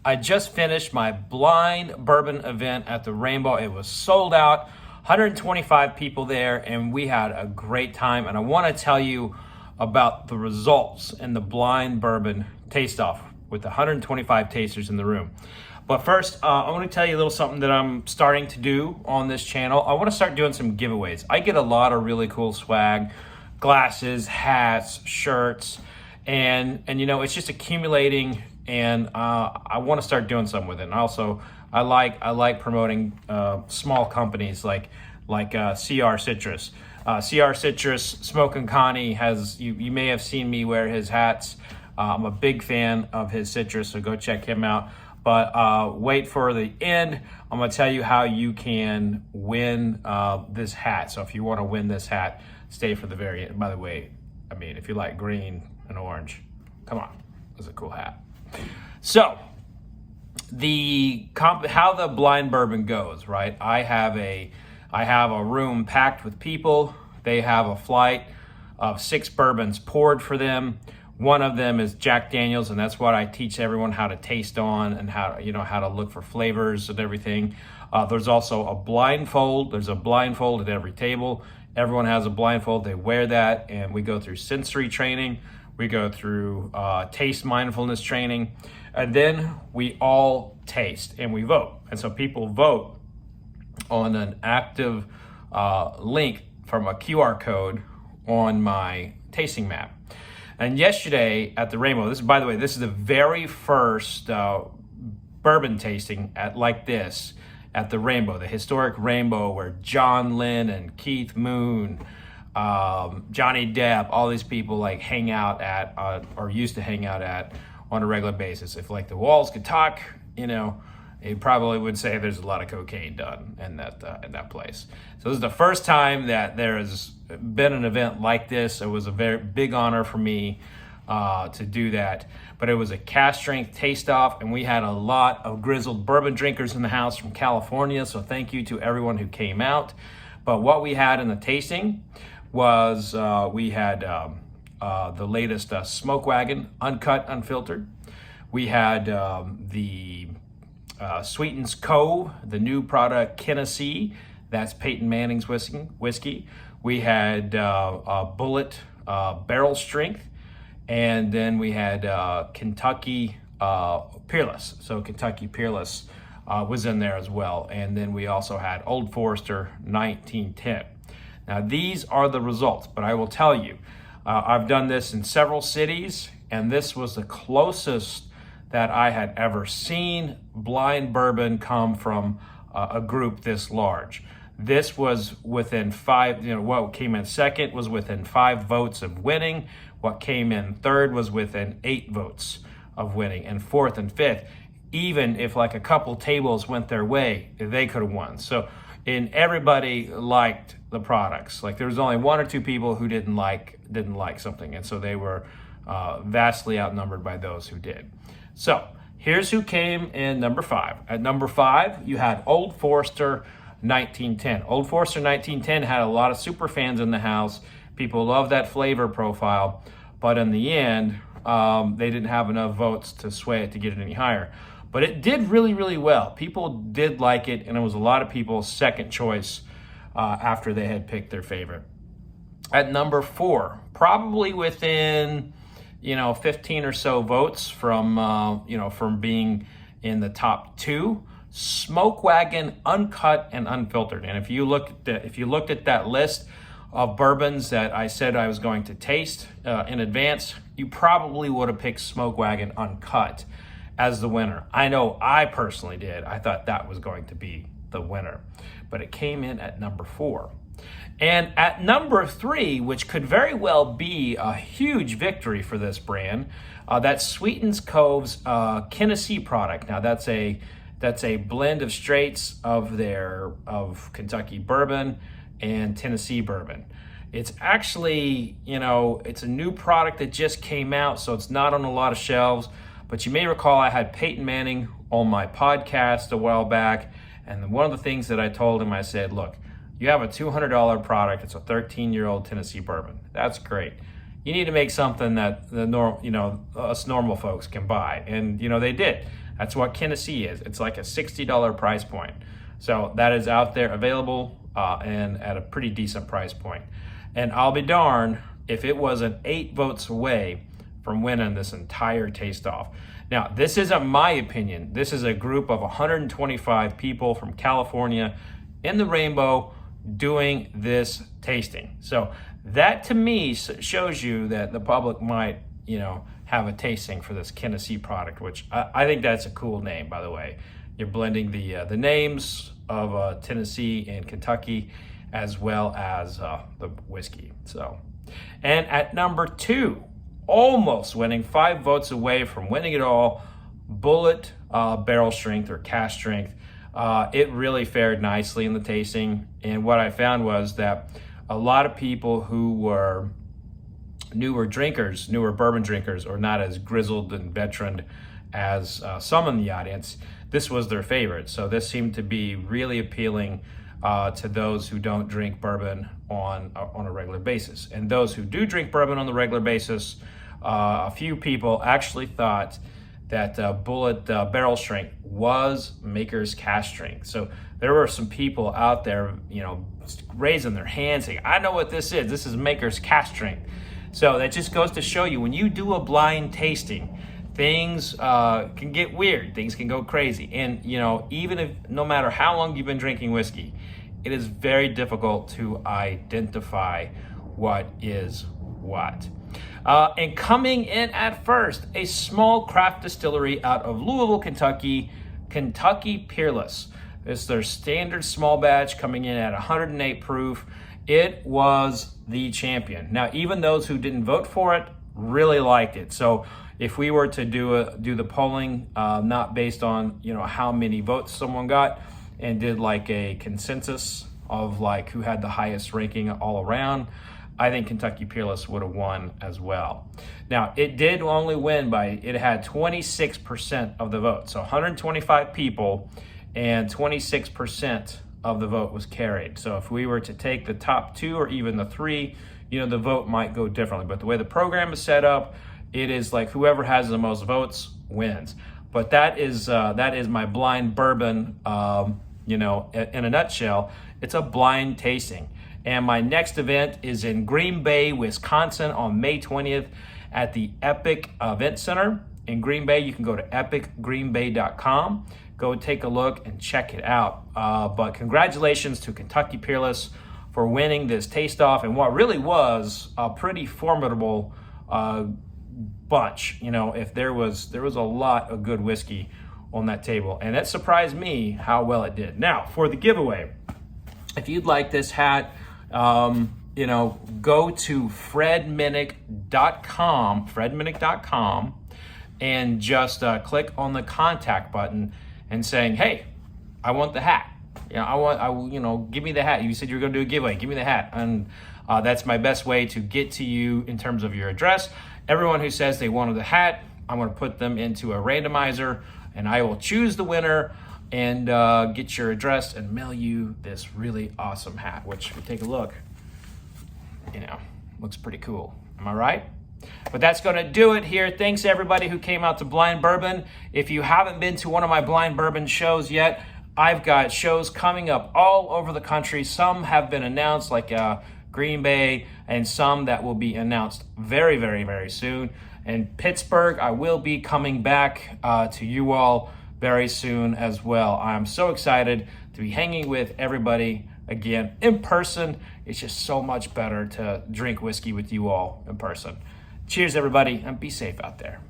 I just finished my blind bourbon event at the Rainbow. It was sold out, 125 people there, and we had a great time. And I want to tell you about the results in the blind bourbon taste-off with 125 tasters in the room. But first, I want to tell you a little something that I'm starting to do on this channel. I want to start doing some giveaways. I get a lot of really cool swag, glasses, hats, shirts, and you know, it's just accumulating, and I want to start doing something with it. And also, I like promoting small companies like CR Citrus. CR Citrus, Smokin' Connie has, you may have seen me wear his hats. I'm a big fan of his citrus, so go check him out. But wait for the end. I'm gonna tell you how you can win this hat. So if you wanna win this hat, stay for the very end. By the way, I mean, if you like green and orange, come on, it's a cool hat. So how the blind bourbon goes, right? I have a room packed with people. They have a flight of 6 bourbons poured for them. One of them is Jack Daniel's, and that's what I teach everyone how to taste on and how to look for flavors and everything. There's also a blindfold. There's a blindfold at every table. Everyone has a blindfold. They wear that, and we go through sensory training. We go through taste mindfulness training, and then we all taste and we vote. And so people vote on an active link from a QR code on my tasting map. And yesterday at the Rainbow, by the way, this is the very first bourbon tasting at the Rainbow, the historic Rainbow, where John Lynn and Keith Moon, Johnny Depp, all these people like hang out at, or used to hang out at on a regular basis. If like the walls could talk, you know, they probably would say there's a lot of cocaine done in that place. So this is the first time that there has been an event like this. It was a very big honor for me to do that. But it was a cask strength taste off, and we had a lot of grizzled bourbon drinkers in the house from California. So thank you to everyone who came out. But what we had in the tasting was we had the latest Wagon Uncut Unfiltered. We had the Sweetens Cove, the new product Kennessee, that's Peyton Manning's whiskey. We had Bulleit Barrel Strength, and then we had Kentucky Peerless. So Kentucky Peerless was in there as well. And then we also had Old Forester 1910. Now these are the results, but I will tell you, I've done this in several cities, and this was the closest that I had ever seen blind bourbon come from a group this large. This was within 5, what came in second was within 5 votes of winning. What came in third was within 8 votes of winning. And fourth and fifth, even if like a couple tables went their way, they could have won. So, and everybody liked the products. Like there was only 1 or 2 people who didn't like something. And so they were vastly outnumbered by those who did. So here's who came in number 5. At number 5, you had Old Forester 1910. Old Forester 1910 had a lot of super fans in the house. People love that flavor profile, but in the end, they didn't have enough votes to sway it to get it any higher. But it did really, really well. People did like it, and it was a lot of people's second choice after they had picked their favorite. At number 4, probably within 15 or so votes from being in the top 2, Wagon Uncut and Unfiltered. And if you looked at that list of bourbons that I said I was going to taste in advance, you probably would have picked Wagon Uncut as the winner. I know I personally did. I thought that was going to be the winner, but it came in at number 4. And at number 3, which could very well be a huge victory for this brand, that's Sweetens Cove's Kennessee product. Now that's a blend of straights of Kentucky bourbon and Tennessee bourbon. It's actually, it's a new product that just came out, so it's not on a lot of shelves. But you may recall I had Peyton Manning on my podcast a while back, and one of the things that I told him, I said, look, you have a $200 product. It's a 13-year-old Tennessee bourbon. That's great. You need to make something that us normal folks can buy. And, they did. That's what Kennessee is. It's like a $60 price point. So that is out there available and at a pretty decent price point. And I'll be darned if it wasn't 8 votes away from winning this entire taste-off. Now, this isn't my opinion. This is a group of 125 people from California in the Rainbow doing this tasting. So that to me shows you that the public might, have a tasting for this Kennessee product, which I think that's a cool name, by the way. You're blending the names of Tennessee and Kentucky as well as the whiskey. So, and at number 2, almost winning, 5 votes away from winning it all, Bulleit Barrel Strength or Cask Strength. It really fared nicely in the tasting, and what I found was that a lot of people who were newer bourbon drinkers, or not as grizzled and veteran as some in the audience, this was their favorite. So this seemed to be really appealing to those who don't drink bourbon on a regular basis. And those who do drink bourbon on the regular basis, a few people actually thought that Bulleit Barrel Strength was Maker's Cask Strength. So there were some people out there, raising their hands saying, I know what this is. This is Maker's Cask Strength. So that just goes to show you, when you do a blind tasting, things can get weird. Things can go crazy. And, even if, no matter how long you've been drinking whiskey, it is very difficult to identify what is what. And coming in at first, a small craft distillery out of Louisville, Kentucky, Kentucky Peerless. It's their standard small batch coming in at 108 proof. It was the champion. Now, even those who didn't vote for it really liked it. So if we were to do the polling, not based on how many votes someone got, and did like a consensus of like who had the highest ranking all around, I think Kentucky Peerless would have won as well. Now, it did only win it had 26% of the vote. So 125 people and 26% of the vote was carried. So if we were to take the top 2 or even the 3, the vote might go differently. But the way the program is set up, it is like whoever has the most votes wins. But that is my blind bourbon, in a nutshell. It's a blind tasting. And my next event is in Green Bay, Wisconsin on May 20th at the Epic Event Center in Green Bay. You can go to epicgreenbay.com. Go take a look and check it out. But congratulations to Kentucky Peerless for winning this taste-off and what really was a pretty formidable bunch. If there was a lot of good whiskey on that table. And it surprised me how well it did. Now, for the giveaway, if you'd like this hat, go to fredminnick.com, and just click on the contact button and saying, hey, I want the hat. Give me the hat. You said you were going to do a giveaway. Give me the hat. And that's my best way to get to you in terms of your address. Everyone who says they wanted the hat, I'm going to put them into a randomizer, and I will choose the winner and get your address and mail you this really awesome hat, which, if you take a look, looks pretty cool. Am I right? But that's going to do it here. Thanks everybody who came out to Blind Bourbon. If you haven't been to one of my Blind Bourbon shows yet, I've got shows coming up all over the country. Some have been announced, like Green Bay, and some that will be announced very, very, very soon. In Pittsburgh, I will be coming back to you all very soon as well. I'm so excited to be hanging with everybody again in person. It's just so much better to drink whiskey with you all in person. Cheers, everybody, and be safe out there.